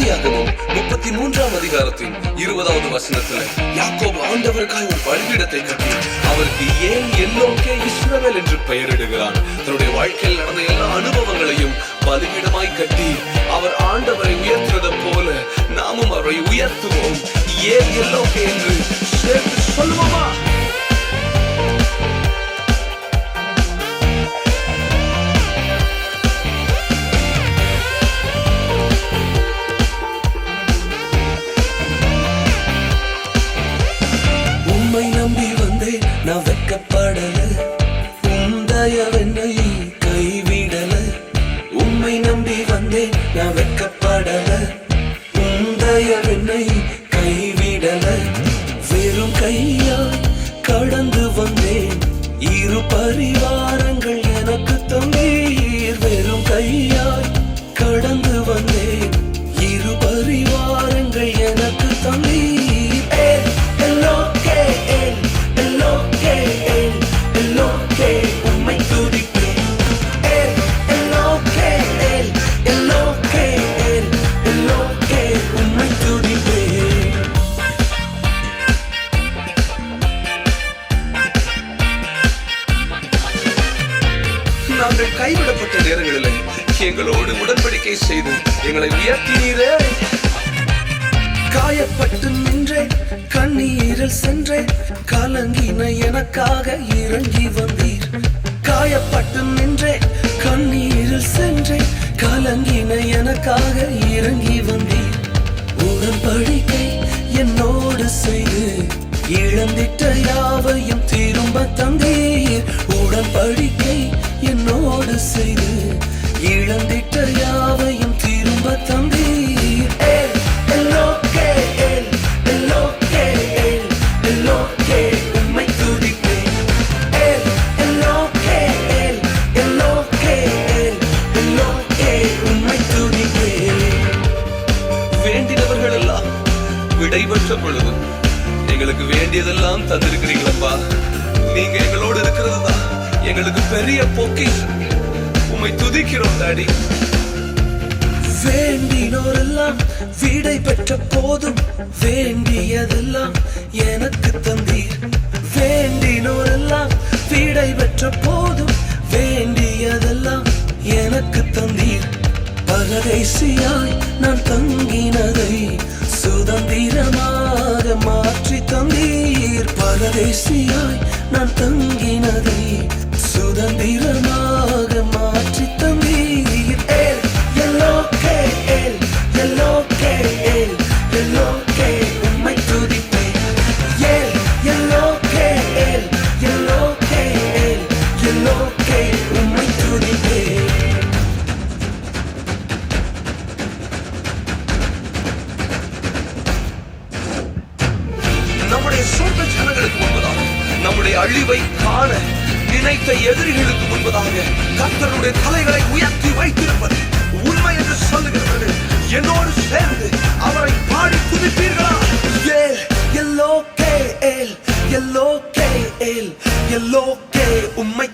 ஆதியாகமம் 33ஆம் அதிகாரத்தின் 20வது வசனத்துல யாக்கோபு ஆண்டவருக்காய் ஒரு பலிபீடத்தை கட்டி அவருக்கு ஏன் எல்லோக்கே இஸ்ரவேல் என்று பெயரிடுகிறான். தன்னுடைய வாழ்க்கையில் நடந்த எல்லா அனுபவங்களையும் பலிபீடமாய் கட்டி அவர் ஆண்டவரை உயர்த்துவது போல நாமும் அவரை உயர்த்துவோம். ஏன் எல்லோக்கே என்று சேர்த்து சொல்லுவோமா? நம்பி வந்தேன் நான் வெட்கப்படல, உந்தயவென்னை கைவிடல. உம்மை நம்பி வந்தேன் நான் வெட்கப்படல, உந்தயவென்னை கைவிடல. வெறும் கையாய் கடந்து வந்தேன், இரு பரிவாரங்கள் எனக்கு தந்தீர். வெறும் கையாய் கடந்து வந்தேன், இரு பரிவாரங்கள் எனக்கு தந்தீர். நாங்கள் கைவிடப்பட்ட நேரங்களில் எங்களோடு உடன்படிக்கை செய்து எங்களை உயர்த்தினீரே. காயப்பட்டு நின்றேன், கண்ணீரில் சென்றேன், கலங்கின எனக்காக இறங்கி வந்தீர். காயப்பட்டு நின்றேன், கண்ணீரில் சென்றேன், கலங்கின எனக்காக இறங்கி வந்தீர். உடன்படிக்கை என்னோடு செய்து இழந்திட்ட யாவையும் திரும்ப தந்தீர். உடன்படிக்கை என்னோடு செய்து இழந்திட்ட யாவையும் திரும்ப தந்தீர். உம்மை துதிப்பேன். உம்மை துதிப்பேன். வேண்டினவர்கள் எல்லாம் விடை பெற்ற பொழுது எங்களுக்கு வேண்டியதெல்லாம் தந்திருக்கிறீங்களப்பா. நீங்க எங்களோடு இருக்கிறதுதான் எங்களுக்கு பெரிய பொக்கிஷம். உம்மை துதிக்கிறோம் டாடி. வேண்டினோரெல்லாம் விடை பெற்ற போதும் வேண்டியதெல்லாம் எனக்கு தந்தீர். வேண்டினோரெல்லாம் விடை பெற்ற போதும் வேண்டியதெல்லாம் எனக்கு தந்தீர். பரதேசியாய் நான் தங்கினதை சுதந்திரமாக மாற்றி தந்தீர். பரதேசியாய் நான் தங்கினதை சுதந்திரமாக மாற்றி தந்தீர். உம்மை துதிப்பேன். உம்மை துதிப்பேன். நம்முடைய சொந்த ஜனங்களுக்கு முன்பதாக, நம்முடைய அழிவை காண நினைத்த எதிரிகளுக்கு முன்பதாக கர்த்தருடைய தலைகளை உயர்த்தி வைத்திருப்பது உண்மை என்று சொல்லுகிறது. என்னோடு சேர்ந்து அவரை பாடி துதிப்பீர்களா? எல்லோக்கே உம்மை